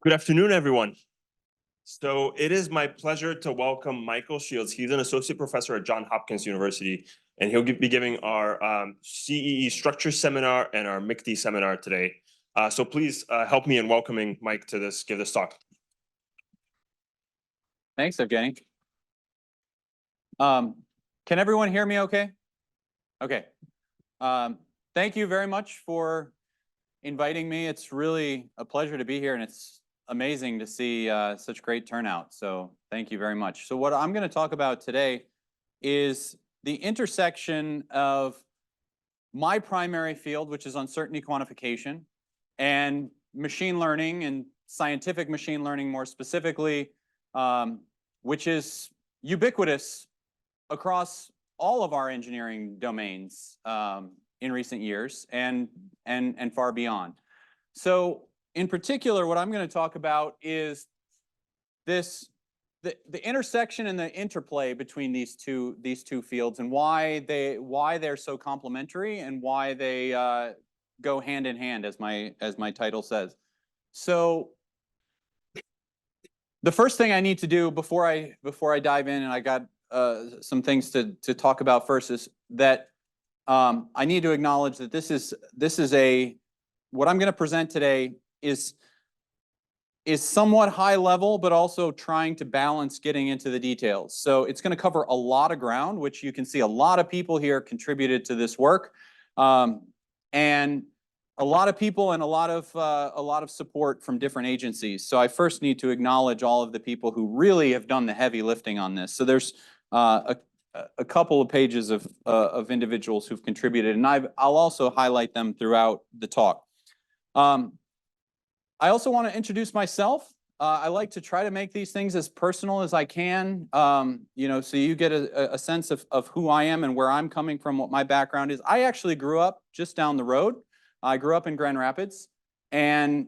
Good afternoon, everyone. So it is my pleasure to welcome Michael Shields. He's an associate professor at Johns Hopkins University, and he'll be giving our CEE Structure Seminar and our MICDE Seminar today. So please help me in welcoming Mike to give this talk. Thanks, Evgeny. Can everyone hear me okay? Okay. Thank you very much for inviting me. It's really a pleasure to be here, and it's amazing to see such great turnout. So thank you very much. So what I'm going to talk about today is the intersection of my primary field, which is uncertainty quantification, and machine learning and scientific machine learning more specifically, which is ubiquitous across all of our engineering domains in recent years and far beyond. So in particular, what I'm going to talk about is the intersection and the interplay between these two fields, and why they're so complementary and why they go hand in hand, as my title says. So the first thing I need to do before I dive in, and I got some things to talk about first, is that I need to acknowledge that this is what I'm going to present today is somewhat high level, but also trying to balance getting into the details. So it's going to cover a lot of ground, which you can see a lot of people here contributed to this work, and a lot of people and a lot of support from different agencies. So I first need to acknowledge all of the people who really have done the heavy lifting on this. So there's a couple of pages of individuals who've contributed, and I'll also highlight them throughout the talk. I also want to introduce myself. I like to try to make these things as personal as I can, you know, so you get a sense of who I am and where I'm coming from, what my background is. I actually grew up just down the road. I grew up in Grand Rapids, and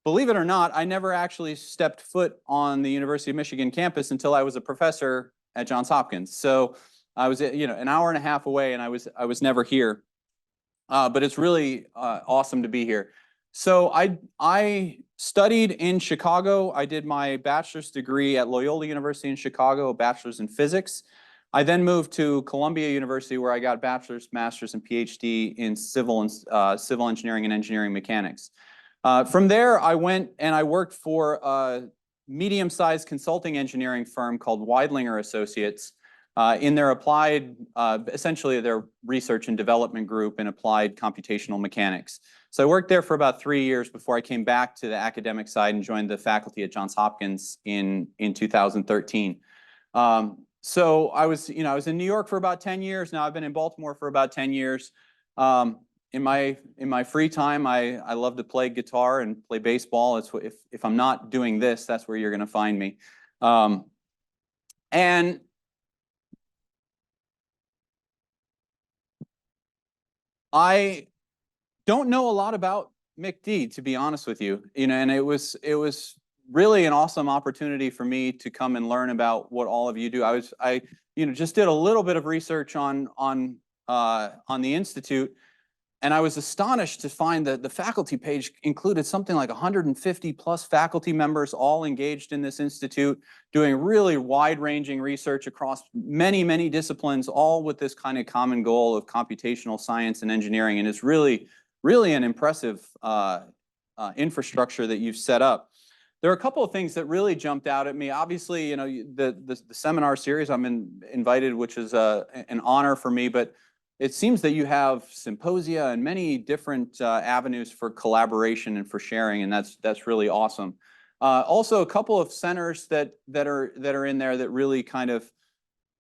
believe it or not, I never actually stepped foot on the University of Michigan campus until I was a professor at Johns Hopkins. So I was, you know, an hour and a half away, and I was never here. But it's really awesome to be here. So I studied in Chicago. I did my bachelor's degree at Loyola University in Chicago, a bachelor's in physics. I then moved to Columbia University, where I got bachelor's, master's, and PhD in civil engineering and engineering mechanics. From there, I went and I worked for a medium-sized consulting engineering firm called Weidlinger Associates in their applied, essentially their research and development group in applied computational mechanics. So I worked there for about 3 years before I came back to the academic side and joined the faculty at Johns Hopkins in 2013. So I was in New York for about 10 years. Now I've been in Baltimore for about 10 years. In my free time, I love to play guitar and play baseball. If I'm not doing this, that's where you're going to find me. And I don't know a lot about MICDE, to be honest with you. You know, and it was really an awesome opportunity for me to come and learn about what all of you do. I just did a little bit of research on the institute, and I was astonished to find that the faculty page included something like 150 plus faculty members, all engaged in this institute, doing really wide-ranging research across many, many disciplines, all with this kind of common goal of computational science and engineering. And it's really, really an impressive infrastructure that you've set up. There are a couple of things that really jumped out at me. Obviously, you know, the seminar series I'm invited, which is an honor for me, but it seems that you have symposia and many different avenues for collaboration and for sharing, and that's really awesome. Also, a couple of centers that are in there that really kind of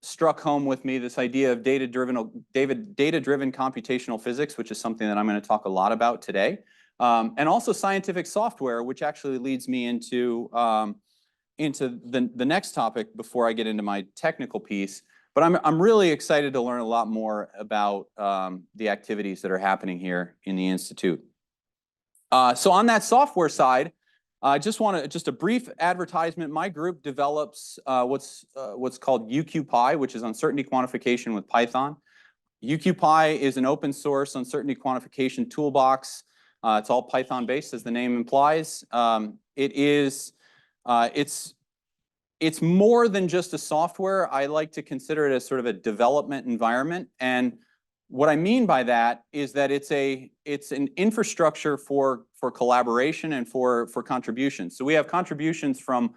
struck home with me, this idea of data-driven computational physics, which is something that I'm going to talk a lot about today, and also scientific software, which actually leads me into the next topic before I get into my technical piece. But I'm really excited to learn a lot more about the activities that are happening here in the Institute. So on that software side, just a brief advertisement. My group develops what's called UQPy, which is uncertainty quantification with Python. UQPy is an open source uncertainty quantification toolbox It's all Python based, as the name implies. It's more than just a software. I like to consider it as sort of a development environment. And what I mean by that is that it's an infrastructure for collaboration and for contributions. So we have contributions from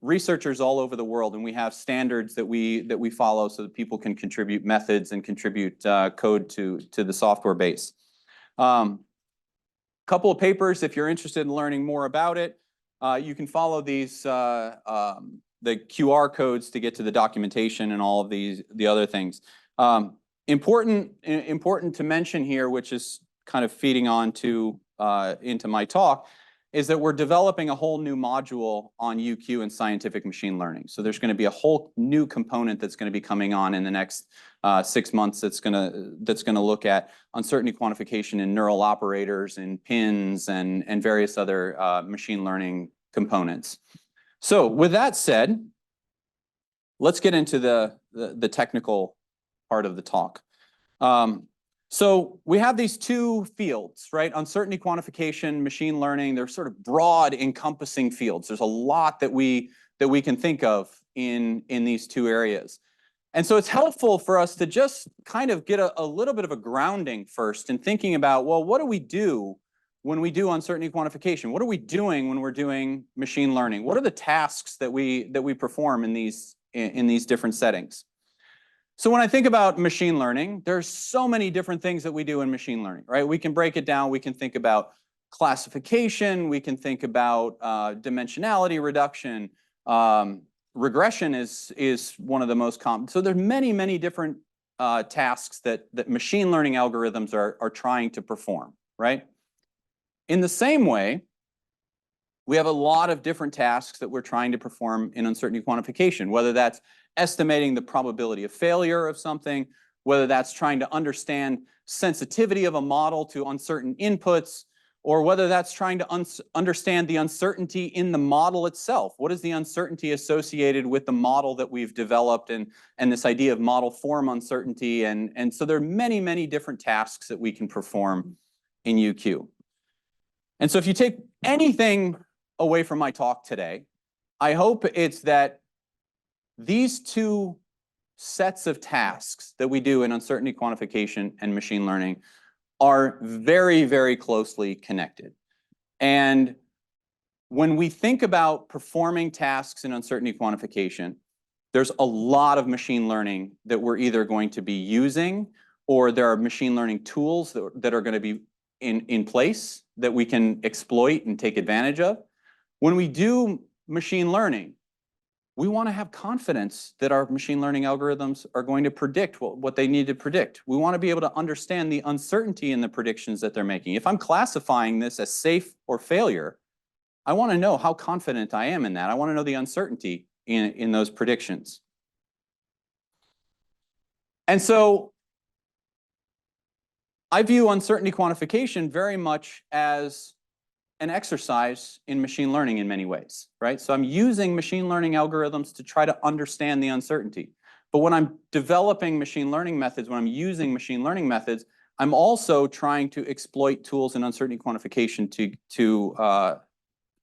researchers all over the world, and we have standards that we follow so that people can contribute methods and contribute code to the software base. Couple of papers, if you're interested in learning more about it, you can follow these the QR codes to get to the documentation and all of the other things. Important to mention here, which is kind of feeding on to into my talk, is that we're developing a whole new module on UQ and scientific machine learning. So there's going to be a whole new component that's going to be coming on in the next 6 months that's going to look at uncertainty quantification in neural operators and pins and various other machine learning components. So with that said, let's get into the technical part of the talk. So we have these two fields, right? Uncertainty quantification, machine learning. They're sort of broad, encompassing fields. There's a lot that we can think of in these two areas. And so it's helpful for us to just kind of get a little bit of a grounding first in thinking about, well, what do we do when we do uncertainty quantification? What are we doing when we're doing machine learning? What are the tasks that we perform in these different settings? So when I think about machine learning, there's so many different things that we do in machine learning, right? We can break it down. We can think about classification. We can think about dimensionality reduction. Regression is one of the most common. So there's many different tasks that machine learning algorithms are trying to perform, right? In the same way, we have a lot of different tasks that we're trying to perform in uncertainty quantification, whether that's estimating the probability of failure of something, whether that's trying to understand sensitivity of a model to uncertain inputs, or whether that's trying to understand the uncertainty in the model itself. What is the uncertainty associated with the model that we've developed, and this idea of model form uncertainty? And so there are many different tasks that we can perform in UQ. And so if you take anything away from my talk today, I hope it's that these two sets of tasks that we do in uncertainty quantification and machine learning are very closely connected. And when we think about performing tasks in uncertainty quantification, there's a lot of machine learning that we're either going to be using, or there are machine learning tools that are going to be in place that we can exploit and take advantage of. When we do machine learning, we want to have confidence that our machine learning algorithms are going to predict what they need to predict. We want to be able to understand the uncertainty in the predictions that they're making. If I'm classifying this as safe or failure, I want to know how confident I am in that. I want to know the uncertainty in those predictions. And so I view uncertainty quantification very much as an exercise in machine learning in many ways, right? So I'm using machine learning algorithms to try to understand the uncertainty. But when I'm developing machine learning methods, when I'm using machine learning methods, I'm also trying to exploit tools in uncertainty quantification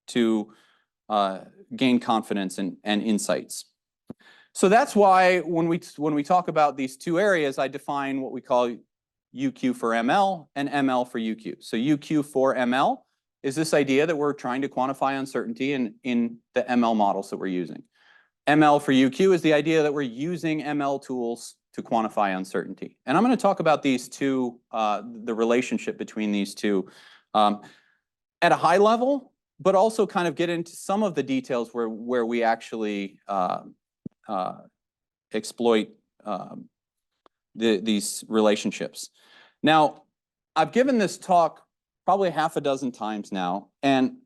to gain confidence and insights. So that's why when we talk about these two areas, I define what we call UQ for ML and ML for UQ. So UQ for ML is this idea that we're trying to quantify uncertainty in the ML models that we're using. ML for UQ is the idea that we're using ML tools to quantify uncertainty. And I'm going to talk about these two, the relationship between these two at a high level, but also kind of get into some of the details where we actually exploit these relationships. Now, I've given this talk probably half a dozen times now, and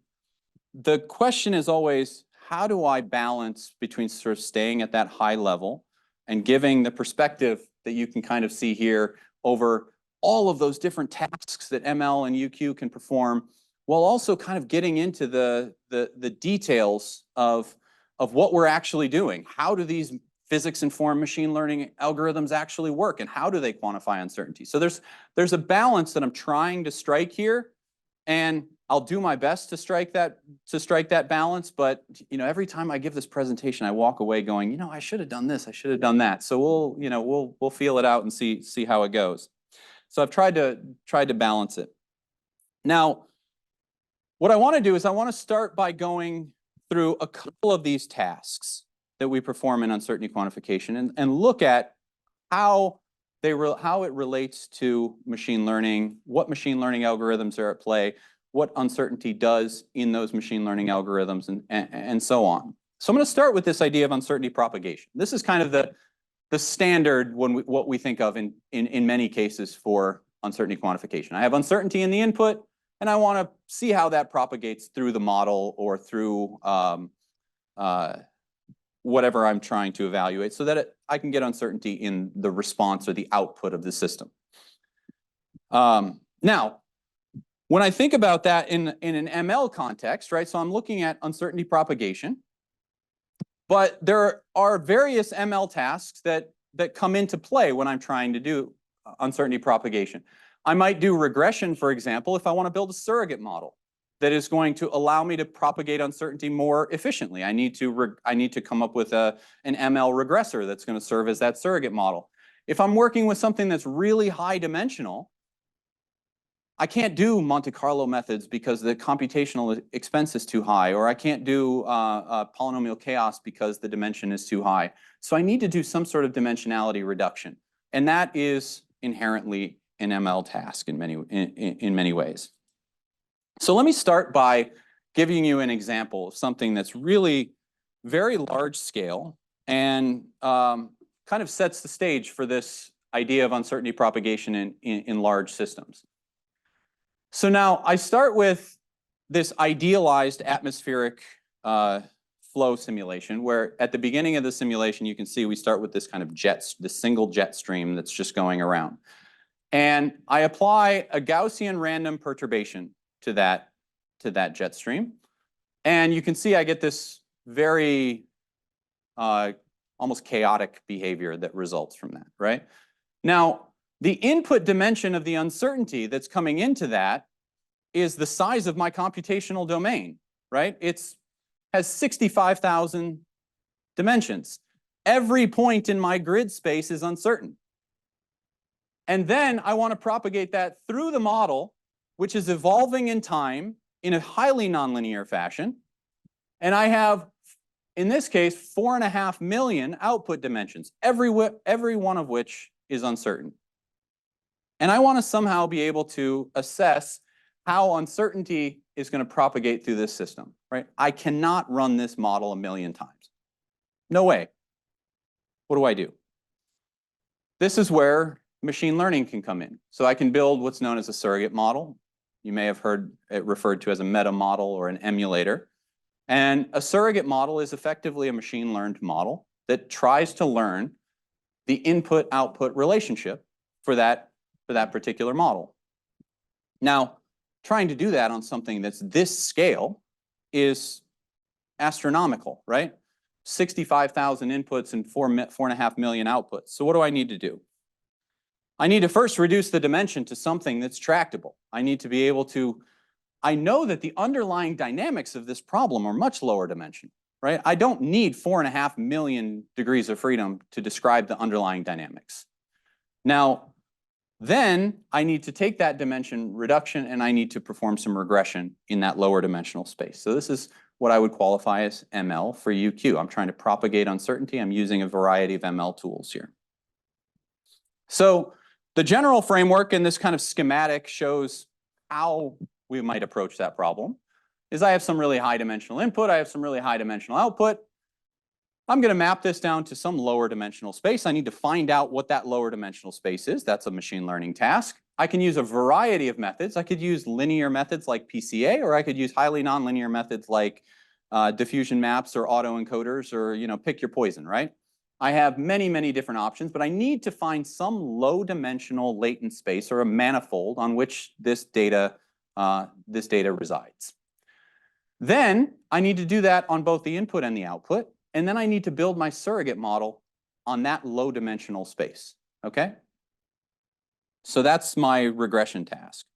the question is always, how do I balance between sort of staying at that high level and giving the perspective that you can kind of see here over all of those different tasks that ML and UQ can perform, while also kind of getting into the details of what we're actually doing. How do these physics-informed machine learning algorithms actually work, and how do they quantify uncertainty? So there's a balance that I'm trying to strike here And I'll do my best to strike that balance, but every time I give this presentation, I walk away going, I should have done this, I should have done that. So we'll feel it out and see how it goes. So I've tried to balance it. Now, what I want to do is I want to start by going through a couple of these tasks that we perform in uncertainty quantification and look at how it relates to machine learning, what machine learning algorithms are at play, what uncertainty does in those machine learning algorithms, and so on. So I'm going to start with this idea of uncertainty propagation. This is kind of the standard what we think of in many cases for uncertainty quantification. I have uncertainty in the input, and I want to see how that propagates through the model or through whatever I'm trying to evaluate so that I can get uncertainty in the response or the output of the system. Now, when I think about that in an ML context, right, so I'm looking at uncertainty propagation, but there are various ML tasks that come into play when I'm trying to do uncertainty propagation. I might do regression, for example, if I want to build a surrogate model that is going to allow me to propagate uncertainty more efficiently. I need to come up with an ML regressor that's going to serve as that surrogate model. If I'm working with something that's really high dimensional, I can't do Monte Carlo methods because the computational expense is too high, or I can't do polynomial chaos because the dimension is too high. So I need to do some sort of dimensionality reduction, and that is inherently an ML task in many ways. So let me start by giving you an example of something that's really very large scale and kind of sets the stage for this idea of uncertainty propagation in large systems. So now I start with this idealized atmospheric flow simulation, where at the beginning of the simulation, you can see we start with this kind of this single jet stream that's just going around. And I apply a Gaussian random perturbation to that jet stream. And you can see I get this very almost chaotic behavior that results from that, right? Now, the input dimension of the uncertainty that's coming into that is the size of my computational domain, right? It has 65,000 dimensions. Every point in my grid space is uncertain. And then I want to propagate that through the model, which is evolving in time in a highly nonlinear fashion. And I have, in this case, 4.5 million output dimensions, every one of which is uncertain. And I want to somehow be able to assess how uncertainty is going to propagate through this system, right? I cannot run this model 1 million times. No way. What do? This is where machine learning can come in. So I can build what's known as a surrogate model. You may have heard it referred to as a meta model or an emulator. And a surrogate model is effectively a machine learned model that tries to learn the input-output relationship for that particular model. Now, trying to do that on something that's this scale is astronomical, right? 65,000 inputs and 4.5 million outputs. So what do I need to do? I need to first reduce the dimension to something that's tractable. I need to be able to, I know that the underlying dynamics of this problem are much lower dimension, right? I don't need 4.5 million degrees of freedom to describe the underlying dynamics. Now, then I need to take that dimension reduction and I need to perform some regression in that lower dimensional space. So this is what I would qualify as ML for UQ. I'm trying to propagate uncertainty. I'm using a variety of ML tools here. So the general framework in this kind of schematic shows how we might approach that problem. Is I have some really high dimensional input, I have some really high dimensional output. I'm going to map this down to some lower dimensional space. I need to find out what that lower dimensional space is. That's a machine learning task. I can use a variety of methods. I could use linear methods like PCA, or I could use highly nonlinear methods like diffusion maps or autoencoders, or pick your poison, right? I have many, many different options, but I need to find some low dimensional latent space or a manifold on which this data resides. Then I need to do that on both the input and the output. And then I need to build my surrogate model on that low dimensional space, okay? So that's my regression task.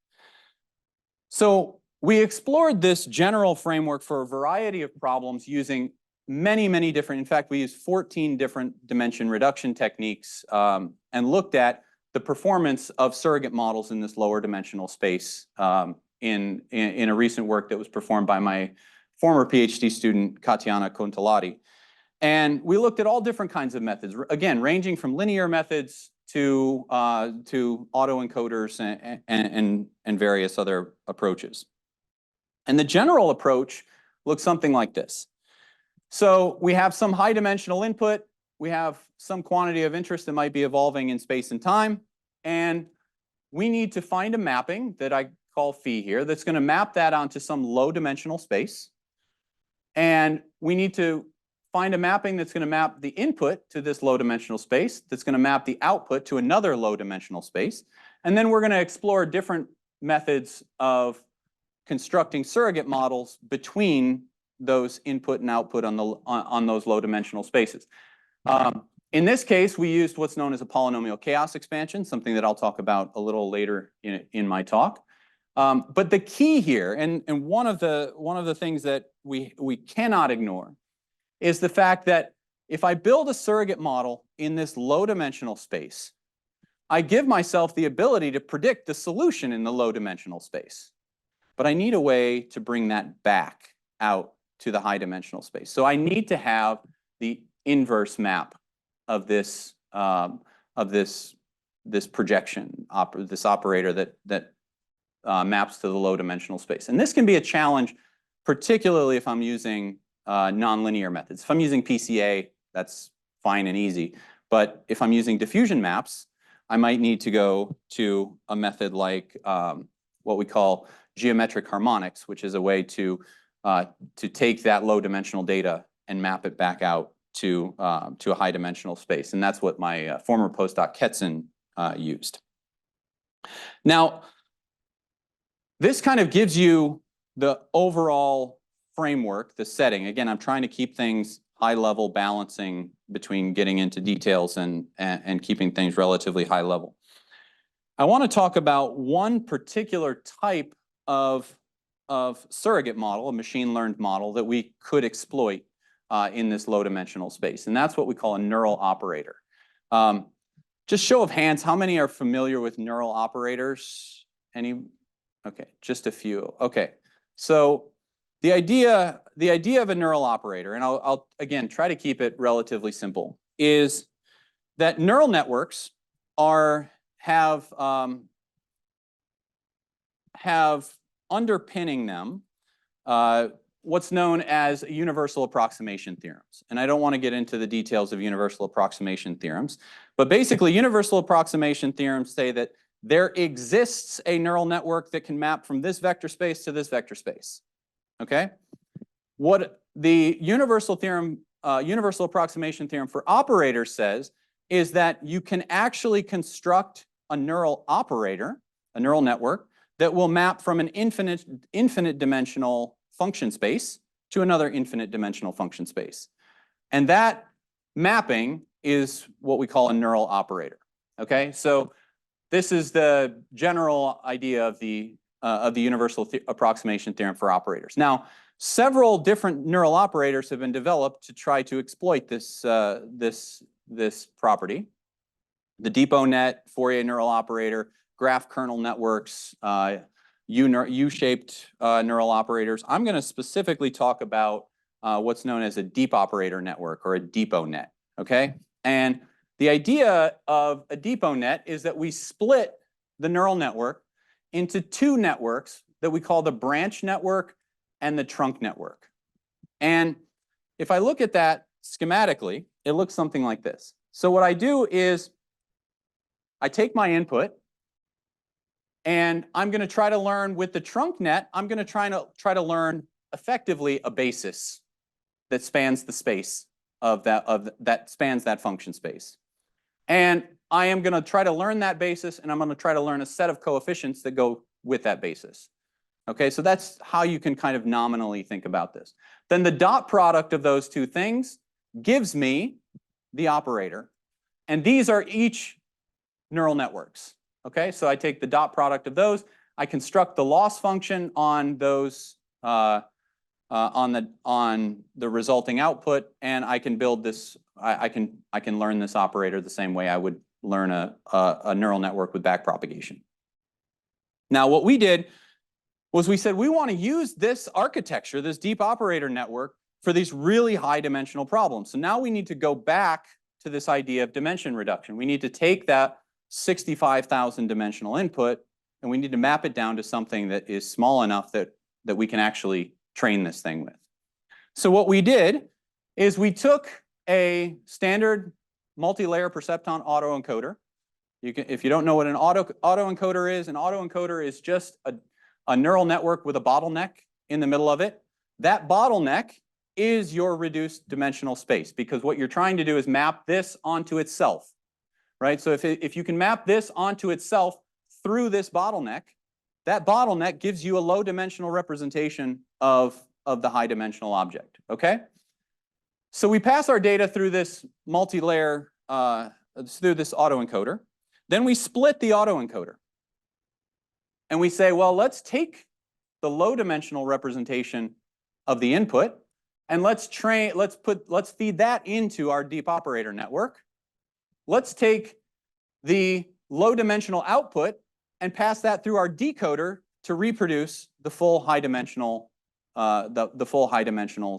So we explored this general framework for a variety of problems using many different, in fact, we used 14 different dimension reduction techniques and looked at the performance of surrogate models in this lower dimensional space in a recent work that was performed by my former PhD student, Katiana Contalati. And we looked at all different kinds of methods, again, ranging from linear methods to autoencoders and various other approaches. And the general approach looks something like this. So we have some high dimensional input, we have some quantity of interest that might be evolving in space and time, and we need to find a mapping that I call phi here that's going to map that onto some low dimensional space. And we need to find a mapping that's going to map the input to this low dimensional space, that's going to map the output to another low dimensional space. And then we're going to explore different methods of constructing surrogate models between those input and output on those low dimensional spaces. In this case, we used what's known as a polynomial chaos expansion, something that I'll talk about a little later in my talk. But the key here, and one of the things that we cannot ignore, is the fact that if I build a surrogate model in this low dimensional space, I give myself the ability to predict the solution in the low dimensional space. But I need a way to bring that back out to the high dimensional space. So I need to have the inverse map of this projection, this operator that maps to the low dimensional space. And this can be a challenge, particularly if I'm using nonlinear methods. If I'm using PCA, that's fine and easy. But if I'm using diffusion maps, I might need to go to a method like what we call geometric harmonics, which is a way to take that low dimensional data and map it back out to a high dimensional space. And that's what my former postdoc Ketson used. Now, this kind of gives you the overall framework, the setting. Again, I'm trying to keep things high level, balancing between getting into details and keeping things relatively high level. I want to talk about one particular type of surrogate model, a machine learned model that we could exploit in this low dimensional space. And that's what we call a neural operator. Just show of hands, how many are familiar with neural operators? Any? Okay, just a few. Okay, so the idea of a neural operator, and I'll again try to keep it relatively simple, is that neural networks have underpinning them what's known as universal approximation theorems. And I don't want to get into the details of universal approximation theorems, but basically universal approximation theorems say that there exists a neural network that can map from this vector space to this vector space. Okay? What the universal approximation theorem for operators says is that you can actually construct a neural operator, a neural network, that will map from an infinite dimensional function space to another infinite dimensional function space. And that mapping is what we call a neural operator. Okay? So this is the general idea of the universal approximation theorem for operators. Now, several different neural operators have been developed to try to exploit this property. The DeepONet, Fourier neural operator, graph kernel networks, U-shaped neural operators. I'm going to specifically talk about what's known as a deep operator network, or a DeepONet. Okay? And the idea of a DeepONet is that we split the neural network into two networks that we call the branch network and the trunk network. And if I look at that schematically, it looks something like this. So what I do is I take my input, and I'm going to try to learn with the trunk net, I'm going to try to learn effectively a basis that spans the space that spans that function space. And I am going to try to learn that basis, and I'm going to try to learn a set of coefficients that go with that basis. Okay, so that's how you can kind of nominally think about this. Then the dot product of those two things gives me the operator. And these are each neural networks. Okay, so I take the dot product of those, I construct the loss function on those on the resulting output, and I can build this. I can learn this operator the same way I would learn a neural network with backpropagation. Now, what we did was we said we want to use this architecture, this deep operator network, for these really high dimensional problems. So now we need to go back to this idea of dimension reduction. We need to take that 65,000 dimensional input and we need to map it down to something that is small enough that we can actually train this thing with. So what we did is we took a standard multi-layer Perceptron autoencoder. If you don't know what an autoencoder is just a neural network with a bottleneck in the middle of it. That bottleneck is your reduced dimensional space, because what you're trying to do is map this onto itself, right? So if you can map this onto itself through this bottleneck, that bottleneck gives you a low dimensional representation of the high dimensional object, okay? So we pass our data through this multi-layer, through this autoencoder. Then we split the autoencoder. And we say, well, let's take the low dimensional representation of the input and let's feed that into our deep operator network. Let's take the low dimensional output and pass that through our decoder to reproduce the full high dimensional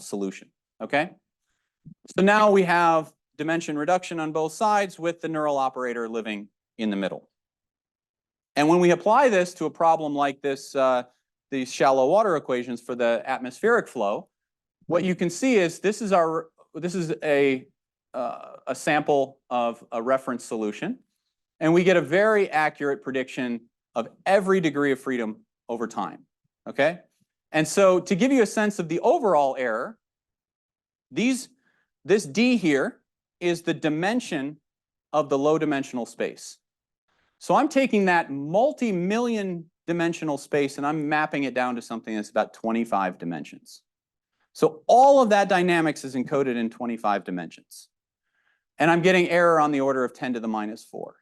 solution. Okay? So now we have dimension reduction on both sides with the neural operator living in the middle. And when we apply this to a problem like this, these shallow water equations for the atmospheric flow, what you can see is this is a sample of a reference solution, and we get a very accurate prediction of every degree of freedom over time. Okay, and so to give you a sense of the overall error, this d here is the dimension of the low dimensional space. So I'm taking that multi-million dimensional space and I'm mapping it down to something that's about 25 dimensions. So all of that dynamics is encoded in 25 dimensions. And I'm getting error on the order of 10 to the minus 4.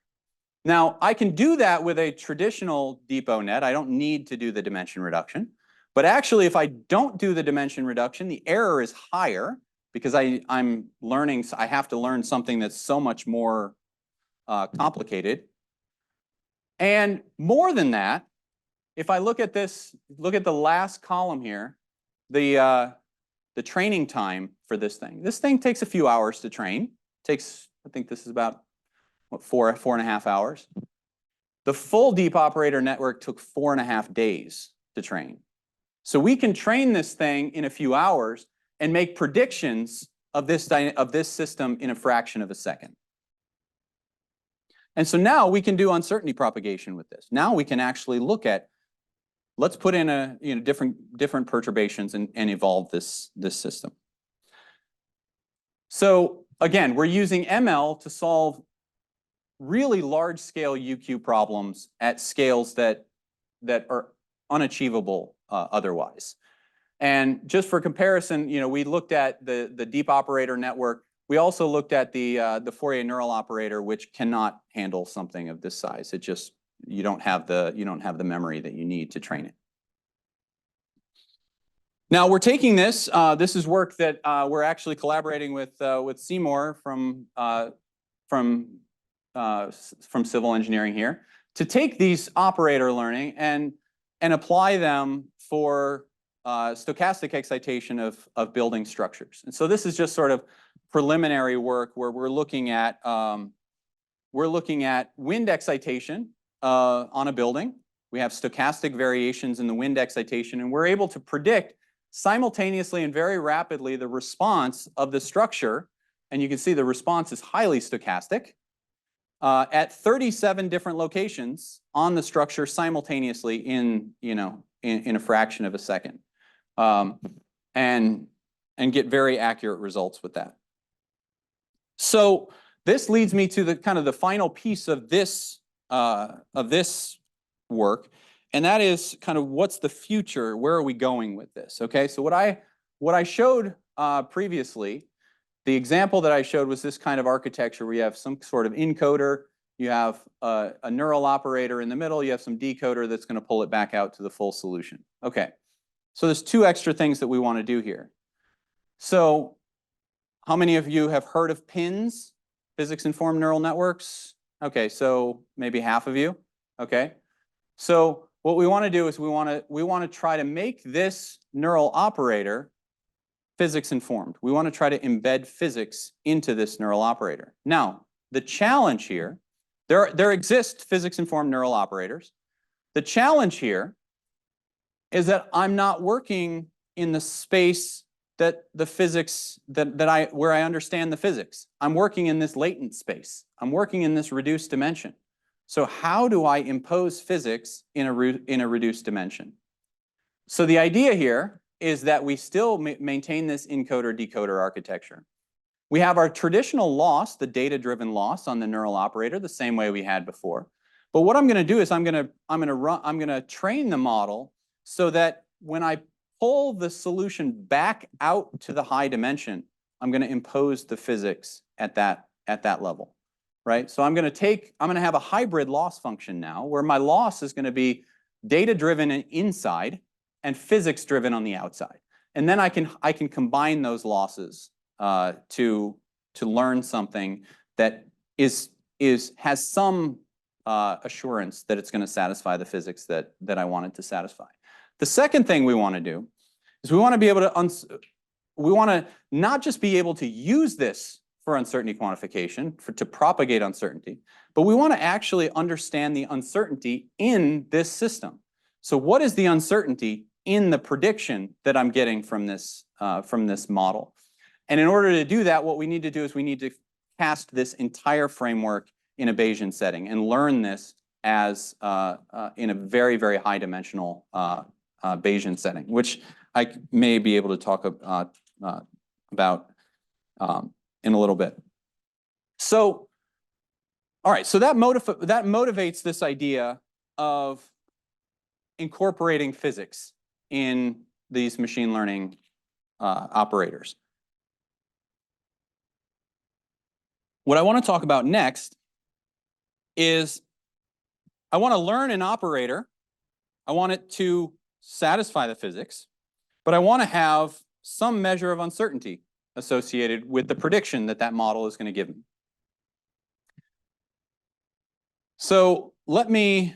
Now, I can do that with a traditional DeepONet. I don't need to do the dimension reduction. But actually, if I don't do the dimension reduction, the error is higher because I'm learning, I have to learn something that's so much more complicated. And more than that, if I look at this, look at the last column here, the training time for this thing. This thing takes a few hours to train. Takes, I think this is about, what, four and a half hours. The full deep operator network took 4.5 days to train. So we can train this thing in a few hours and make predictions of this system in a fraction of a second. And so now we can do uncertainty propagation with this. Now we can actually look at, let's put in different perturbations and evolve this system. So again, we're using ML to solve really large scale UQ problems at scales that are unachievable otherwise. And just for comparison, we looked at the deep operator network. We also looked at the Fourier neural operator, which cannot handle something of this size. It just, you don't have the memory that you need to train it. Now we're taking this. This is work that we're actually collaborating with Seymour from civil engineering here to take these operator learning and apply them for stochastic excitation of building structures. And so this is just sort of preliminary work where we're looking at wind excitation on a building. We have stochastic variations in the wind excitation, and we're able to predict simultaneously and very rapidly the response of the structure. And you can see the response is highly stochastic at 37 different locations on the structure simultaneously in a fraction of a second, and get very accurate results with that. So this leads me to the kind of the final piece of this work, and that is kind of what's the future? Where are we going with this? Okay, so what I showed previously, the example that I showed was this kind of architecture where you have some sort of encoder, You have a neural operator in the middle. You have some decoder that's going to pull it back out to the full solution. Okay, so there's two extra things that we want to do here. So how many of you have heard of PINs, physics-informed neural networks? Okay, so maybe half of you. Okay, so what we want to do is we want to try to make this neural operator physics-informed. We want to try to embed physics into this neural operator. Now, the challenge here, there exist physics-informed neural operators. The challenge here is that I'm not working in the space that the physics where I understand the physics. I'm working in this latent space. I'm working in this reduced dimension. So how do I impose physics in a reduced dimension? So the idea here is that we still maintain this encoder-decoder architecture. We have our traditional loss, the data-driven loss on the neural operator, the same way we had before. But what I'm going to do is I'm going to train the model so that when I pull the solution back out to the high dimension, I'm going to impose the physics at that level, right? So I'm going to have a hybrid loss function now, where my loss is going to be data-driven inside and physics-driven on the outside, and then I can combine those losses to learn something that has some assurance that it's going to satisfy the physics that I want it to satisfy. The second thing we want to do is we want to be able to we want to not just be able to use this for uncertainty quantification, to propagate uncertainty, but we want to actually understand the uncertainty in this system. So what is the uncertainty in the prediction that I'm getting from this model? And in order to do that, what we need to do is we need to cast this entire framework in a Bayesian setting and learn this as in a very, very high dimensional Bayesian setting, which I may be able to talk about in a little bit. So, all right, so that motivates this idea of incorporating physics in these machine learning operators. What I want to talk about next is I want to learn an operator. I want it to satisfy the physics, but I want to have some measure of uncertainty associated with the prediction that model is going to give me. So let me,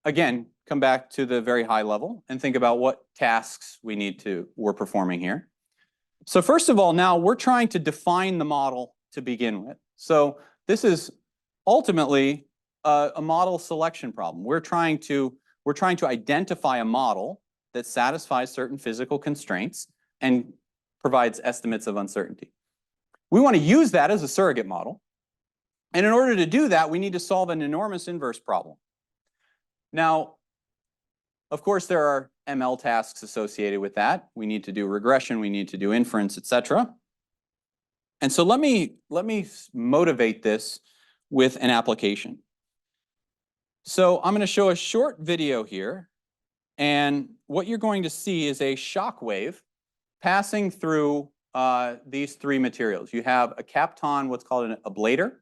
again, come back to the very high level and think about what tasks we're performing here. So first of all, now we're trying to define the model to begin with. So this is ultimately a model selection problem. We're trying to identify a model that satisfies certain physical constraints and provides estimates of uncertainty. We want to use that as a surrogate model. And in order to do that, we need to solve an enormous inverse problem. Now, of course, there are ML tasks associated with that. We need to do regression, we need to do inference, etc. And so let me motivate this with an application. So I'm going to show a short video here, and what you're going to see is a shock wave passing through these three materials. You have a kapton, what's called an ablator.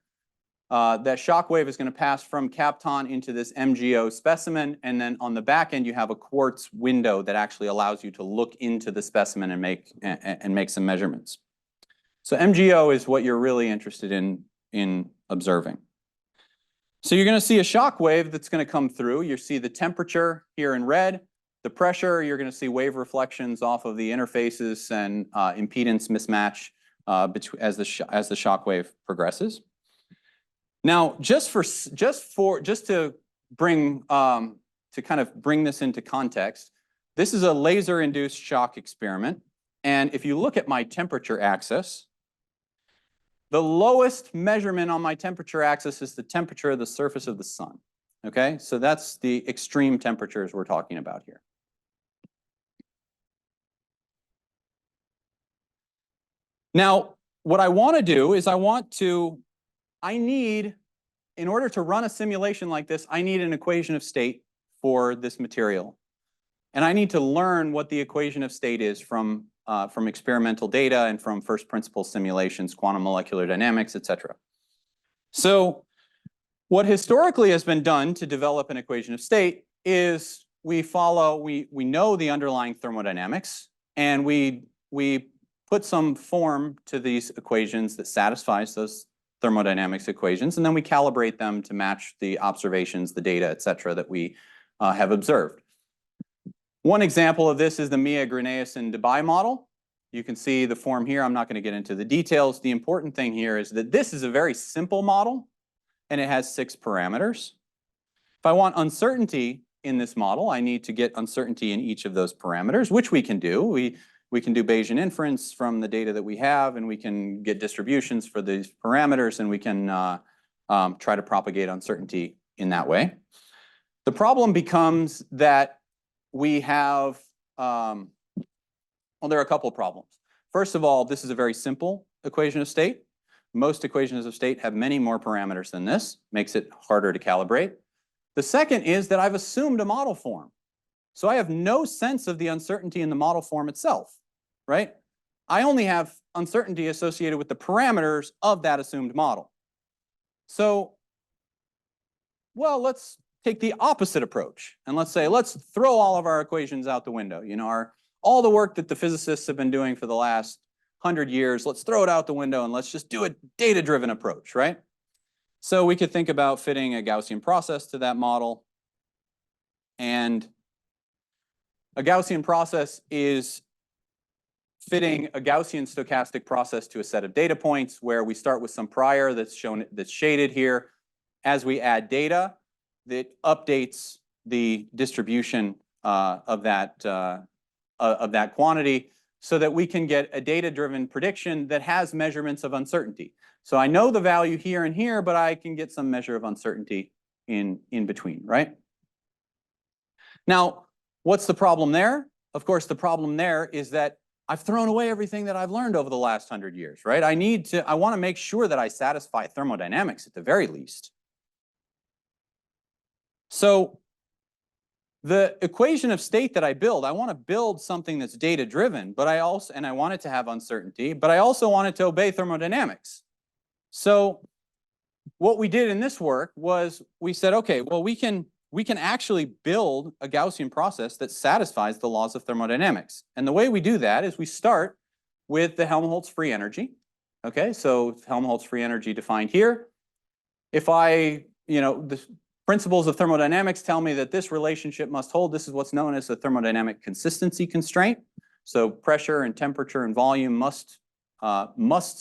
That shock wave is going to pass from kapton into this MGO specimen, and then on the back end you have a quartz window that actually allows you to look into the specimen and make some measurements. So MGO is what you're really interested in observing. So you're going to see a shock wave that's going to come through. You see the temperature here in red, the pressure. You're going to see wave reflections off of the interfaces and impedance mismatch as the shock wave progresses. Now, just to bring to kind of bring this into context, this is a laser-induced shock experiment, and if you look at my temperature axis, the lowest measurement on my temperature axis is the temperature of the surface of the sun. Okay, so that's the extreme temperatures we're talking about here. Now, what I want to do is in order to run a simulation like this, I need an equation of state for this material. And I need to learn what the equation of state is from experimental data and from first principle simulations, quantum molecular dynamics, etc. So what historically has been done to develop an equation of state is we know the underlying thermodynamics, and we put some form to these equations that satisfies those thermodynamics equations, and then we calibrate them to match the observations, the data, et cetera, that we have observed. One example of this is the Mia-Grinaeus-Debye model. You can see the form here. I'm not going to get into the details. The important thing here is that this is a very simple model, and it has 6 parameters. If I want uncertainty in this model, I need to get uncertainty in each of those parameters, which we can do. We can do Bayesian inference from the data that we have, and we can get distributions for these parameters, and we can try to propagate uncertainty in that way. The problem becomes that we have, well, there are a couple of problems. First of all, this is a very simple equation of state. Most equations of state have many more parameters than this, makes it harder to calibrate. The second is that I've assumed a model form. So I have no sense of the uncertainty in the model form itself, right? I only have uncertainty associated with the parameters of that assumed model. So, well, let's take the opposite approach. And let's say, let's throw all of our equations out the window. You know, all the work that the physicists have been doing for the last 100 years, let's throw it out the window and let's just do a data-driven approach, right? So we could think about fitting a Gaussian process to that model. And a Gaussian process is fitting a Gaussian stochastic process to a set of data points where we start with some prior that's shaded here. As we add data, that updates the distribution of that quantity so that we can get a data-driven prediction that has measurements of uncertainty. So I know the value here and here, but I can get some measure of uncertainty in between, right? Now, what's the problem there? Of course, the problem there is that I've thrown away everything that I've learned over the last 100 years, right? I want to make sure that I satisfy thermodynamics at the very least. So the equation of state that I build, I want to build something that's data-driven, but I want it to have uncertainty, but I also want it to obey thermodynamics. So what we did in this work was we said, okay, well, we can actually build a Gaussian process that satisfies the laws of thermodynamics. And the way we do that is we start with the Helmholtz free energy. Okay, so Helmholtz free energy defined here. If the principles of thermodynamics tell me that this relationship must hold, this is what's known as the thermodynamic consistency constraint. So pressure and temperature and volume must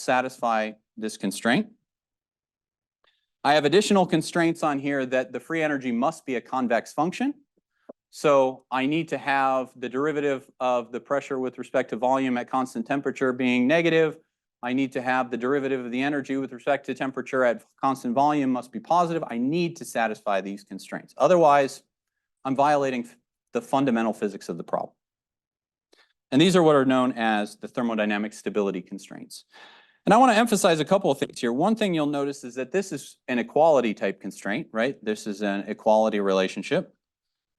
satisfy this constraint. I have additional constraints on here that the free energy must be a convex function. So I need to have the derivative of the pressure with respect to volume at constant temperature being negative. I need to have the derivative of the energy with respect to temperature at constant volume must be positive. I need to satisfy these constraints. Otherwise, I'm violating the fundamental physics of the problem. And these are what are known as the thermodynamic stability constraints. And I want to emphasize a couple of things here. One thing you'll notice is that this is an equality type constraint, right? This is an equality relationship.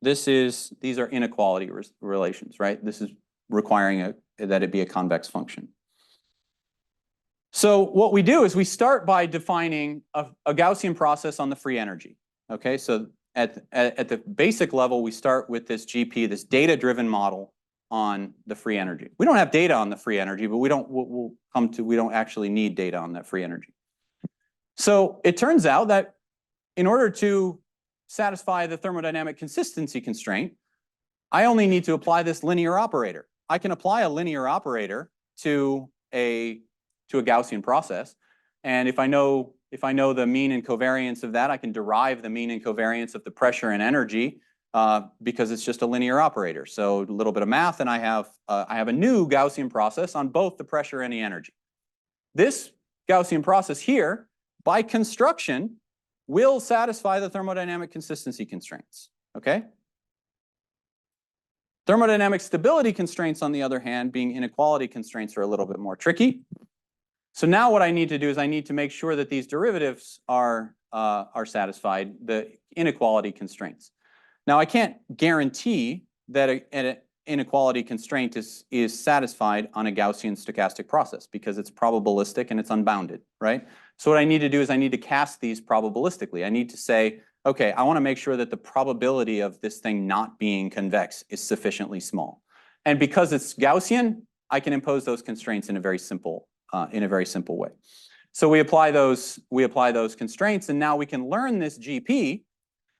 These are inequality relations, right? This is requiring that it be a convex function. So what we do is we start by defining a Gaussian process on the free energy. Okay, so at the basic level, we start with this GP, this data-driven model on the free energy. We don't have data on the free energy, but we don't actually need data on that free energy. So it turns out that in order to satisfy the thermodynamic consistency constraint, I only need to apply this linear operator. I can apply a linear operator to a Gaussian process, and if I know the mean and covariance of that, I can derive the mean and covariance of the pressure and energy because it's just a linear operator. So a little bit of math, and I have a new Gaussian process on both the pressure and the energy. This Gaussian process here, by construction, will satisfy the thermodynamic consistency constraints. Okay. Thermodynamic stability constraints, on the other hand, being inequality constraints, are a little bit more tricky. So now what I need to do is I need to make sure that these derivatives are satisfied, the inequality constraints. Now I can't guarantee that an inequality constraint is satisfied on a Gaussian stochastic process because it's probabilistic and it's unbounded, right? So what I need to do is I need to cast these probabilistically. I need to say, okay, I want to make sure that the probability of this thing not being convex is sufficiently small. And because it's Gaussian, I can impose those constraints in a very simple way. So we apply those constraints, and now we can learn this GP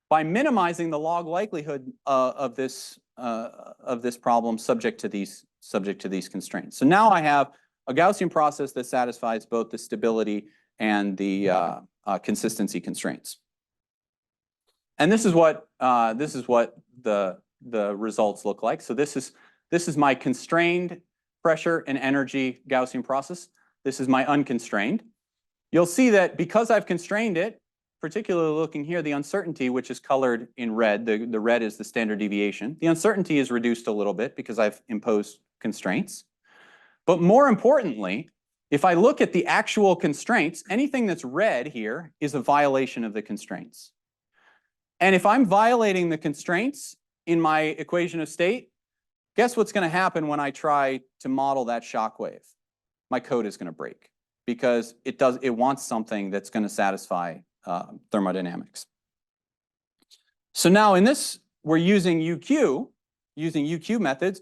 by minimizing the log likelihood of this problem subject to these constraints. So now I have a Gaussian process that satisfies both the stability and the consistency constraints. And this is what the results look like. So this is my constrained pressure and energy Gaussian process. This is my unconstrained. You'll see that because I've constrained it, particularly looking here, the uncertainty, which is colored in red, the red is the standard deviation. The uncertainty is reduced a little bit because I've imposed constraints. But more importantly, if I look at the actual constraints, anything that's red here is a violation of the constraints. And if I'm violating the constraints in my equation of state, guess what's going to happen when I try to model that shock wave? My code is going to break because it wants something that's going to satisfy thermodynamics. So now in this, we're using UQ methods,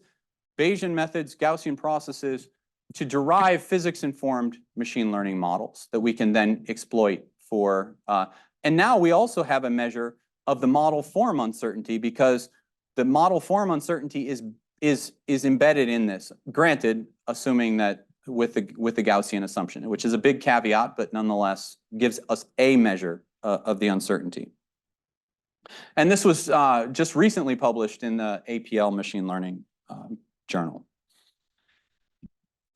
Bayesian methods, Gaussian processes to derive physics-informed machine learning models that we can then exploit for. And now we also have a measure of the model form uncertainty because the model form uncertainty is embedded in this. Granted, assuming that with the Gaussian assumption, which is a big caveat, but nonetheless gives us a measure of the uncertainty. And this was just recently published in the APL Machine Learning Journal.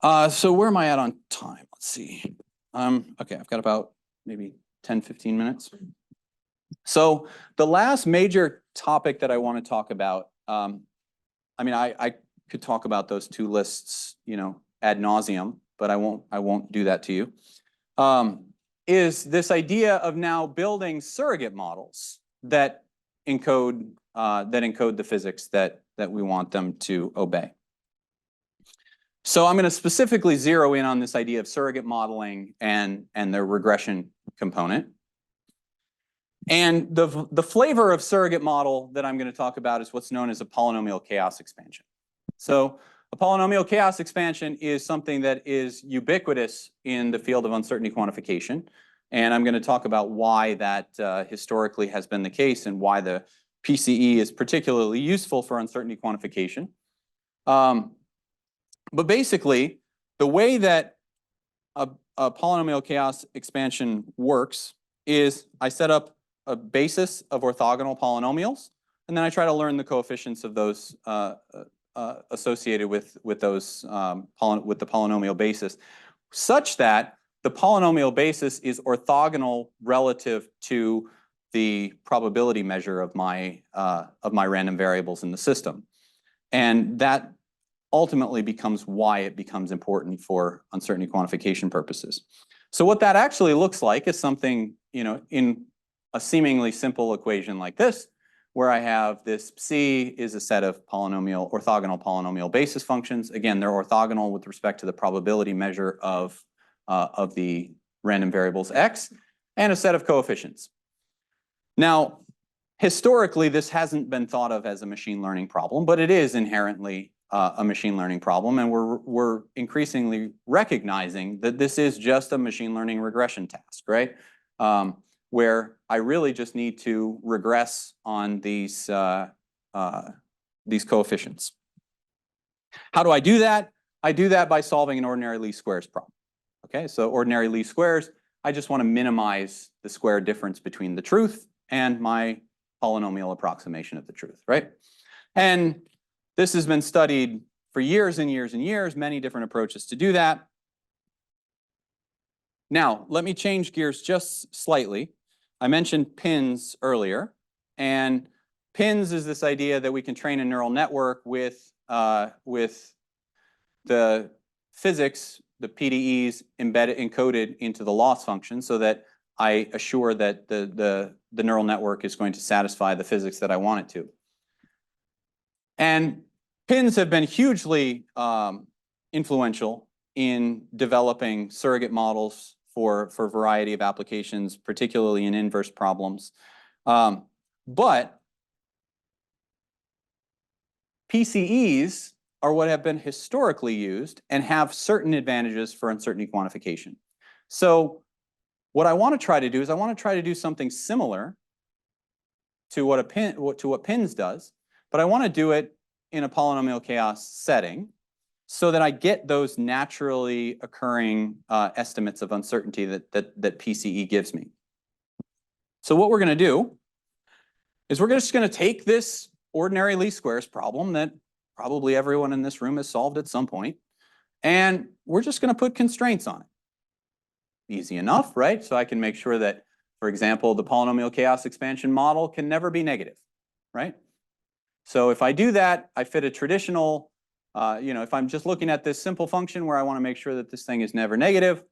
So where am I at on time? Let's see. Okay, I've got about maybe 10, 15 minutes. So the last major topic that I want to talk about, I mean, I could talk about those two lists, ad nauseum, but I won't do that to you, is this idea of now building surrogate models that encode the physics that we want them to obey. So I'm going to specifically zero in on this idea of surrogate modeling and the regression component. And the flavor of surrogate model that I'm going to talk about is what's known as a polynomial chaos expansion. So a polynomial chaos expansion is something that is ubiquitous in the field of uncertainty quantification. And I'm going to talk about why that historically has been the case and why the PCE is particularly useful for uncertainty quantification. But basically, the way that a polynomial chaos expansion works is I set up a basis of orthogonal polynomials, and then I try to learn the coefficients of those associated with the polynomial basis, such that the polynomial basis is orthogonal relative to the probability measure of my random variables in the system, and that ultimately becomes why it becomes important for uncertainty quantification purposes. So what that actually looks like is something, in a seemingly simple equation like this, where I have this C is a set of orthogonal polynomial basis functions. Again, they're orthogonal with respect to the probability measure of the random variables X, and a set of coefficients. Now, historically, this hasn't been thought of as a machine learning problem, but it is inherently a machine learning problem, and we're increasingly recognizing that this is just a machine learning regression task, right? Where I really just need to regress on these coefficients. How do I do that? I do that by solving an ordinary least squares problem. Okay, so ordinary least squares, I just want to minimize the square difference between the truth and my polynomial approximation of the truth, right? And this has been studied for years and years and years, many different approaches to do that. Now, let me change gears just slightly. I mentioned pins earlier, and pins is this idea that we can train a neural network with the physics, the PDEs encoded into the loss function, so that I assure that the neural network is going to satisfy the physics that I want it to. And Pins have been hugely influential in developing surrogate models for a variety of applications, particularly in inverse problems. But PCEs are what have been historically used and have certain advantages for uncertainty quantification. So what I want to try to do is I want to try to do something similar to what PINS does, but I want to do it in a polynomial chaos setting so that I get those naturally occurring estimates of uncertainty that PCE gives me. So what we're going to do is we're just going to take this ordinary least squares problem that probably everyone in this room has solved at some point, and we're just going to put constraints on it. Easy enough, right? So I can make sure that, for example, the polynomial chaos expansion model can never be negative, right? So if I do that, I fit a traditional, if I'm just looking at this simple function where I want to make sure that this thing is never negative,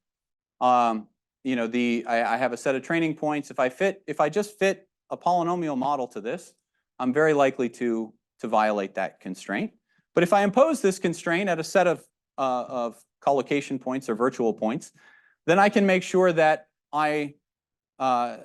I have a set of training points. If I just fit a polynomial model to this, I'm very likely to violate that constraint. But if I impose this constraint at a set of collocation points or virtual points, then I can make sure that I can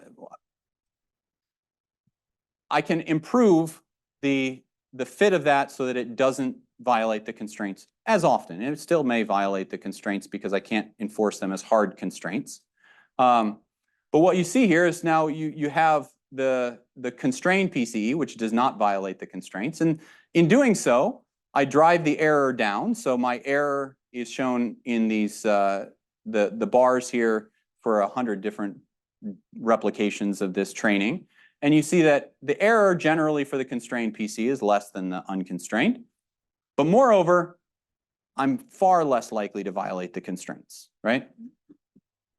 improve the fit of that so that it doesn't violate the constraints as often. And it still may violate the constraints because I can't enforce them as hard constraints. But what you see here is now you have the constrained PCE, which does not violate the constraints. And in doing so, I drive the error down. So my error is shown in these the bars here for 100 different replications of this training. And you see that the error generally for the constrained PC is less than the unconstrained. But moreover, I'm far less likely to violate the constraints, right?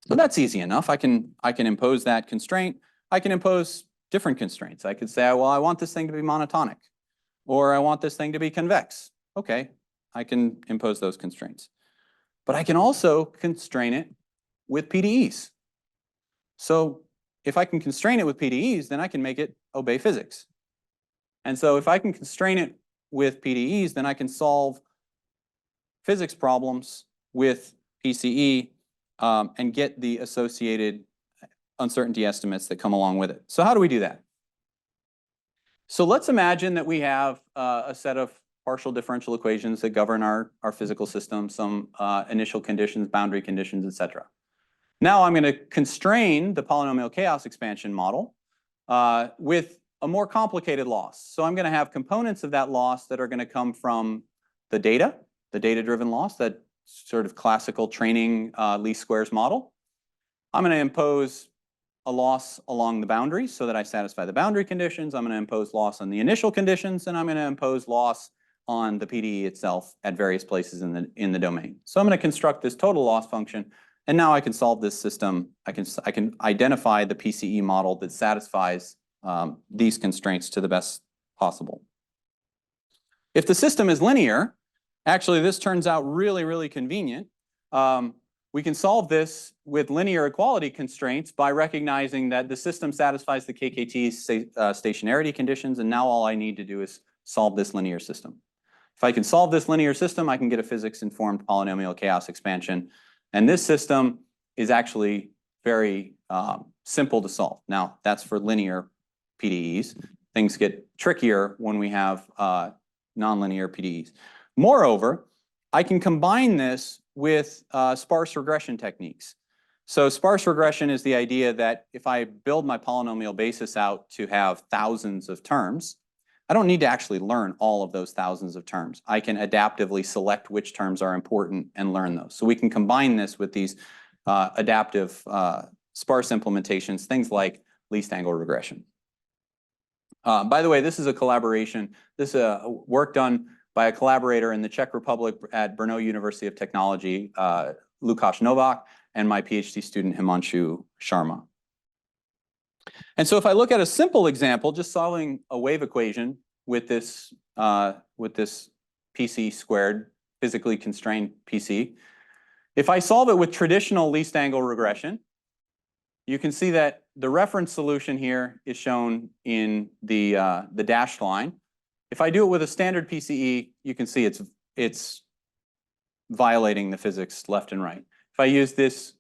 So that's easy enough. I can impose that constraint. I can impose different constraints. I could say, well, I want this thing to be monotonic, or I want this thing to be convex. Okay, I can impose those constraints. But I can also constrain it with PDEs. So if I can constrain it with PDEs, then I can make it obey physics. And so if I can constrain it with PDEs, then I can solve physics problems with PCE and get the associated uncertainty estimates that come along with it. So how do we do that? So let's imagine that we have a set of partial differential equations that govern our physical system, some initial conditions, boundary conditions, etc. Now I'm going to constrain the polynomial chaos expansion model with a more complicated loss. So I'm going to have components of that loss that are going to come from the data-driven loss, that sort of classical training least squares model. I'm going to impose a loss along the boundaries so that I satisfy the boundary conditions. I'm going to impose loss on the initial conditions, and I'm going to impose loss on the PDE itself at various places in the domain. So I'm going to construct this total loss function, and now I can solve this system. I can identify the PCE model that satisfies these constraints to the best possible. If the system is linear, actually this turns out really, really convenient. We can solve this with linear equality constraints by recognizing that the system satisfies the KKT stationarity conditions, and now all I need to do is solve this linear system. If I can solve this linear system, I can get a physics-informed polynomial chaos expansion. And this system is actually very simple to solve. Now, that's for linear PDEs. Things get trickier when we have nonlinear PDEs. Moreover, I can combine this with sparse regression techniques. So sparse regression is the idea that if I build my polynomial basis out to have thousands of terms, I don't need to actually learn all of those thousands of terms. I can adaptively select which terms are important and learn those. So we can combine this with these adaptive sparse implementations, things like least angle regression. By the way, this is a collaboration. This is work done by a collaborator in the Czech Republic at Brno University of Technology, Lukáš Novák, and my PhD student, Himanshu Sharma. And so if I look at a simple example, just solving a wave equation with this PC squared, physically constrained PC, if I solve it with traditional least angle regression, you can see that the reference solution here is shown in the dashed line. If I do it with a standard PCE, you can see it's violating the physics left and right. If I use this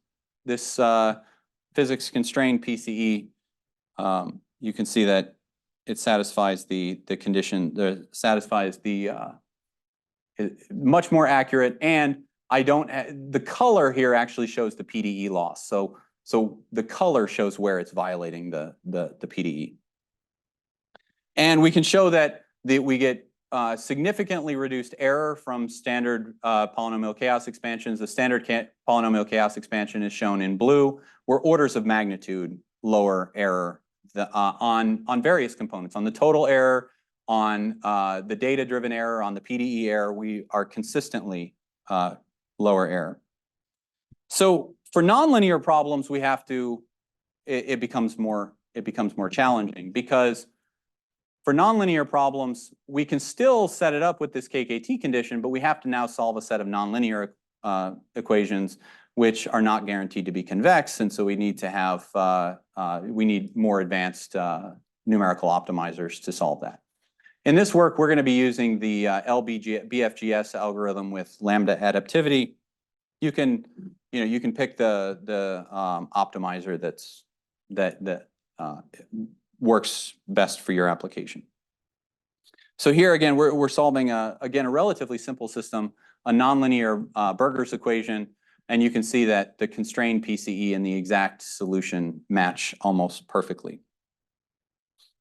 physics constrained PCE, you can see that it satisfies the condition, satisfies the much more accurate, and I don't, the color here actually shows the PDE loss. So the color shows where it's violating the PDE. And we can show that we get significantly reduced error from standard polynomial chaos expansions. The standard polynomial chaos expansion is shown in blue. We're orders of magnitude lower error on various components. On the total error, on the data-driven error, on the PDE error, we are consistently lower error. So for nonlinear problems, we have to, it becomes more challenging, because for nonlinear problems, we can still set it up with this KKT condition, but we have to now solve a set of nonlinear equations which are not guaranteed to be convex, and so we need to have, we need more advanced numerical optimizers to solve that. In this work, we're going to be using the BFGS algorithm with lambda adaptivity. You can pick the optimizer that works best for your application. So here again, we're solving again a relatively simple system, a nonlinear Burgers equation, and you can see that the constrained PCE and the exact solution match almost perfectly.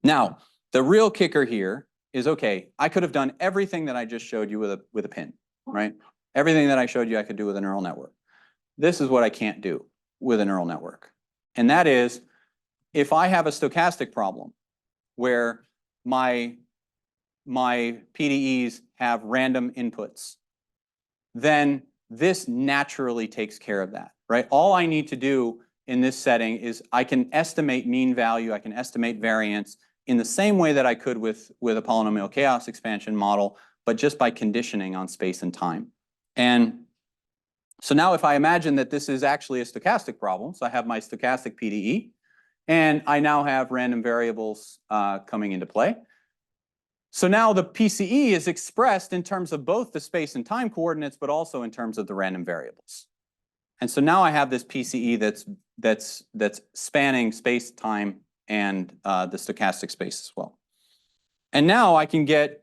Now, the real kicker here is, okay, I could have done everything that I just showed you with a pin, right? Everything that I showed you I could do with a neural network. This is what I can't do with a neural network. And that is, if I have a stochastic problem where my PDEs have random inputs, then this naturally takes care of that, right? All I need to do in this setting is I can estimate mean value, I can estimate variance in the same way that I could with a polynomial chaos expansion model, but just by conditioning on space and time. And so now if I imagine that this is actually a stochastic problem, so I have my stochastic PDE, and I now have random variables coming into play. So now the PCE is expressed in terms of both the space and time coordinates, but also in terms of the random variables. And so now I have this PCE that's spanning space, time, and the stochastic space as well. And now I can get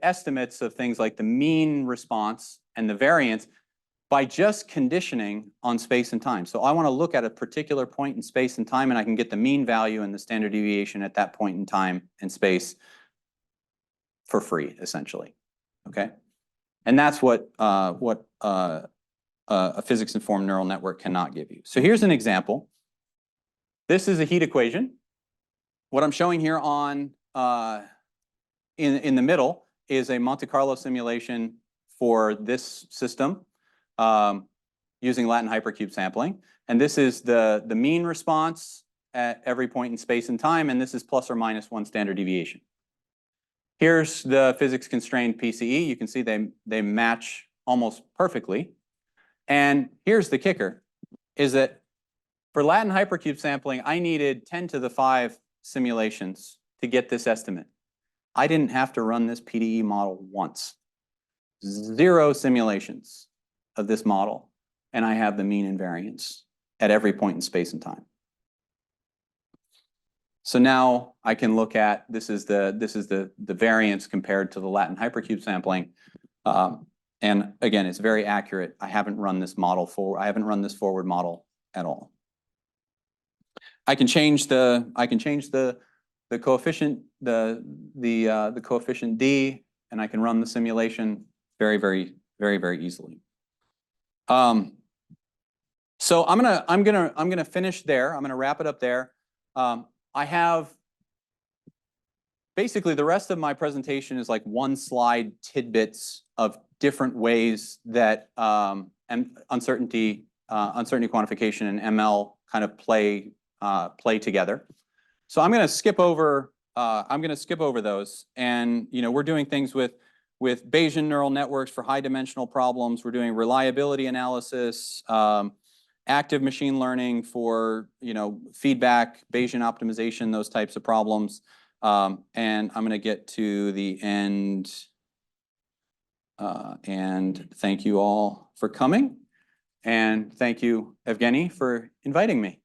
estimates of things like the mean response and the variance by just conditioning on space and time. So I want to look at a particular point in space and time, and I can get the mean value and the standard deviation at that point in time and space for free, essentially. Okay, and that's what a physics-informed neural network cannot give you. So here's an example. This is a heat equation. What I'm showing here on in the middle is a Monte Carlo simulation for this system using Latin hypercube sampling. And this is the mean response at every point in space and time, and this is plus or minus 1 standard deviation. Here's the physics constrained PCE. You can see they match almost perfectly. And here's the kicker, is that for Latin hypercube sampling, I needed 10 to the 5 simulations to get this estimate. I didn't have to run this PDE model once. 0 simulations of this model, and I have the mean and variance at every point in space and time. So now I can look at, this is the variance compared to the Latin hypercube sampling. And again, it's very accurate. I haven't run this forward model at all. I can change the coefficient, the coefficient D, and I can run the simulation very easily. So I'm gonna finish there. I'm gonna wrap it up there. I have basically the rest of my presentation is like one slide tidbits of different ways that uncertainty quantification and ML kind of play together. So I'm going to skip over those, and we're doing things with Bayesian neural networks for high dimensional problems. We're doing reliability analysis, active machine learning for feedback, Bayesian optimization, those types of problems. And I'm going to get to the end. And thank you all for coming. And thank you, Evgeny, for inviting me.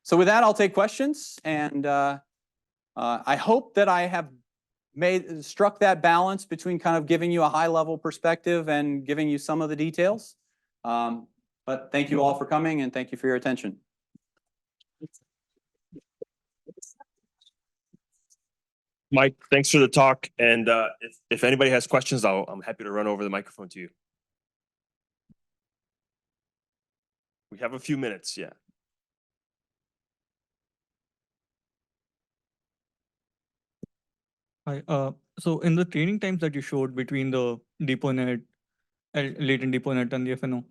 So with that, I'll take questions. And I hope that I have struck that balance between kind of giving you a high-level perspective and giving you some of the details. But thank you all for coming, and thank you for your attention. Mike, thanks for the talk. And if anybody has questions, I'm happy to run over the microphone to you. We have a few minutes, yeah. Hi. So in the training times that you showed between the DeepNet, latent DeepNet and the FNO,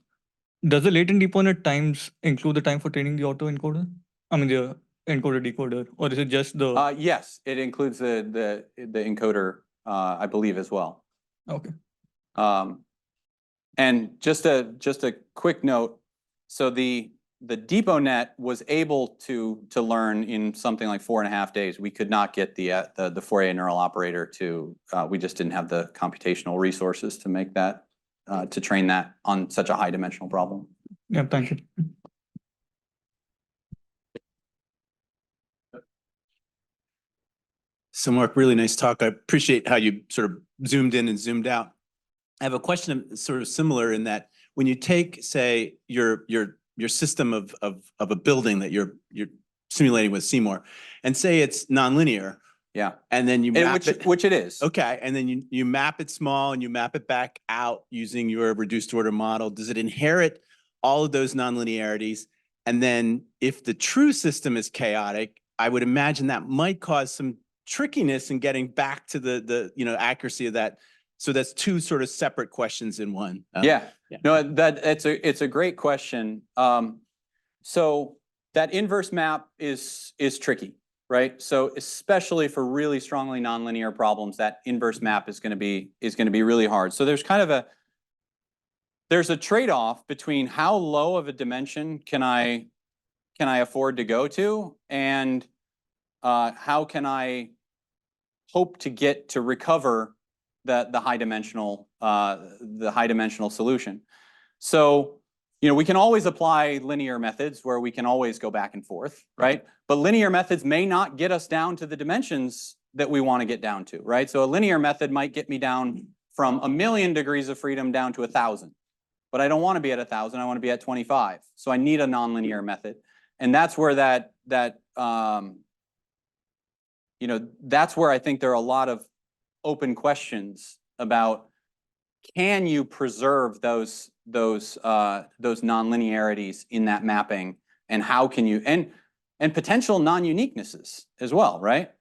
does the latent DeepNet times include the time for training the autoencoder? I mean the encoder decoder, or is it just the? Yes, it includes the encoder, I believe, as well. Okay. And just a quick note. So the DeepNet was able to learn in something like 4.5 days. We could not get the Fourier neural operator to. We just didn't have the computational resources to make that to train that on such a high dimensional problem. Yeah. Thank you. So Mark, really nice talk. I appreciate how you sort of zoomed in and zoomed out. I have a question sort of similar in that when you take, say, your system of a building that you're simulating with Seymour, and say it's nonlinear. Yeah. And then you map which it is. Okay. And then you map it small and you map it back out using your reduced order model. Does it inherit all of those nonlinearities? And then if the true system is chaotic, I would imagine that might cause some trickiness in getting back to the accuracy of that. So that's two sort of separate questions in one. Yeah. No, it's a great question. So that inverse map is tricky, right? So especially for really strongly nonlinear problems, that inverse map is going to be really hard. So there's kind of a trade-off between how low of a dimension can I afford to go to, and how can I hope to get to recover the high dimensional solution. So we can always apply linear methods where we can always go back and forth, right? But linear methods may not get us down to the dimensions that we want to get down to, right? So a linear method might get me down from 1,000,000 degrees of freedom down to 1,000. But I don't want to be at 1,000, I want to be at 25. So I need a nonlinear method. And that's where that's where I think there are a lot of open questions about, can you preserve those nonlinearities in that mapping, and how can you, and potential non-uniquenesses as well, right?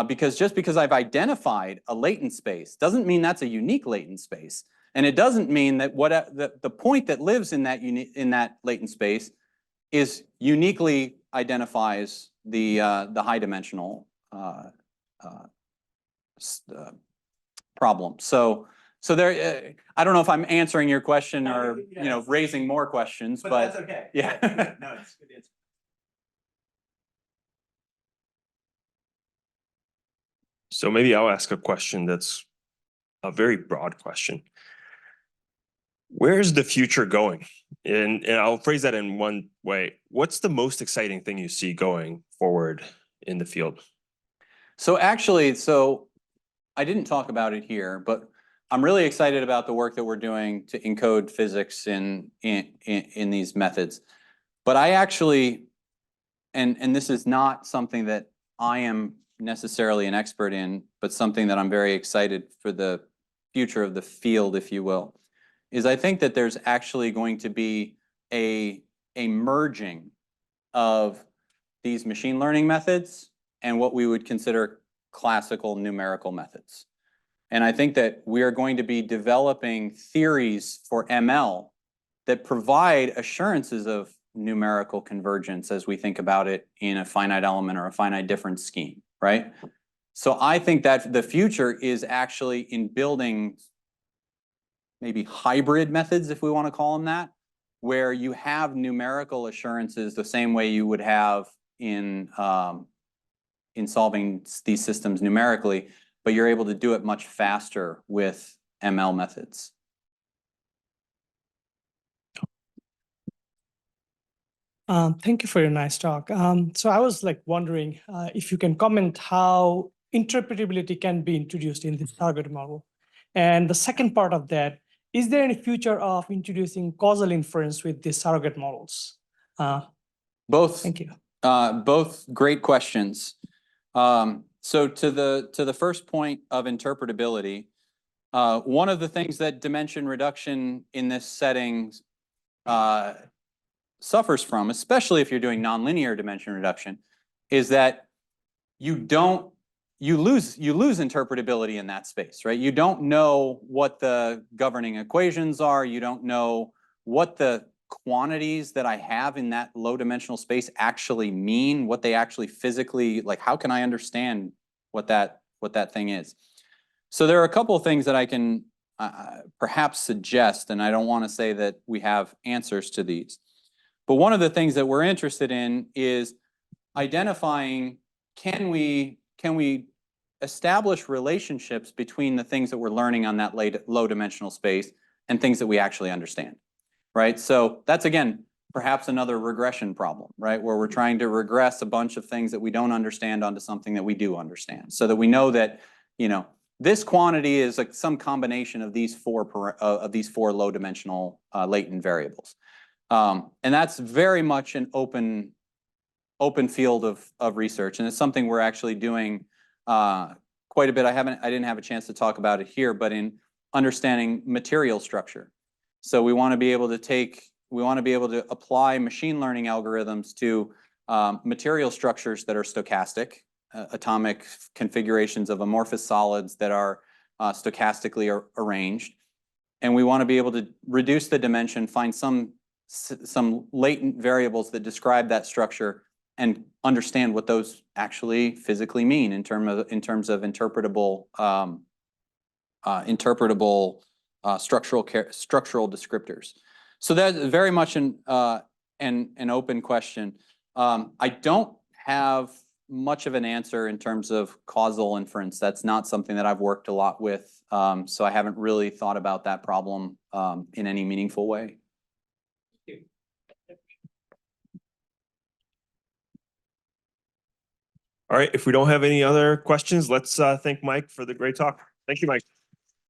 Because just because I've identified a latent space doesn't mean that's a unique latent space. And it doesn't mean that the point that lives in that latent space is uniquely identifies the high dimensional problem. So there, I don't know if I'm answering your question or raising more questions, but that's okay. Yeah. No, it's a good answer. So maybe I'll ask a question that's a very broad question. Where's the future going? And I'll phrase that in one way. What's the most exciting thing you see going forward in the field? So actually, I didn't talk about it here, but I'm really excited about the work that we're doing to encode physics in these methods. But I actually, and this is not something that I am necessarily an expert in, but something that I'm very excited for the future of the field, if you will, is I think that there's actually going to be a merging of these machine learning methods and what we would consider classical numerical methods. And I think that we are going to be developing theories for ML that provide assurances of numerical convergence as we think about it in a finite element or a finite difference scheme, right? So I think that the future is actually in building maybe hybrid methods, if we want to call them that, where you have numerical assurances the same way you would have in in solving these systems numerically, but you're able to do it much faster with ML methods. Thank you for your nice talk. So I was like wondering if you can comment how interpretability can be introduced in this target model. And the second part of that, is there any future of introducing causal inference with these surrogate models? Both. Thank you. Both great questions. So to the first point of interpretability, one of the things that dimension reduction in this setting suffers from, especially if you're doing nonlinear dimension reduction, is that you lose interpretability in that space, right? You don't know what the governing equations are. You don't know what the quantities that I have in that low dimensional space actually mean, what they actually physically, like how can I understand what that thing is? So there are a couple of things that I can perhaps suggest, and I don't want to say that we have answers to these. But one of the things that we're interested in is identifying, can we establish relationships between the things that we're learning on that low dimensional space and things that we actually understand, right? So that's, again, perhaps another regression problem, right? Where we're trying to regress a bunch of things that we don't understand onto something that we do understand, so that we know that, you know, this quantity is like some combination of these four low dimensional latent variables. And that's very much an open field of research, and it's something we're actually doing quite a bit. I didn't have a chance to talk about it here, but in understanding material structure. So we want to be able to apply machine learning algorithms to material structures that are stochastic, atomic configurations of amorphous solids that are stochastically arranged. And we want to be able to reduce the dimension, find some latent variables that describe that structure, and understand what those actually physically mean in terms of interpretable structural descriptors. So that's very much an open question. I don't have much of an answer in terms of causal inference. That's not something that I've worked a lot with, so I haven't really thought about that problem in any meaningful way. All right, if we don't have any other questions, let's thank Mike for the great talk. Thank you, Mike.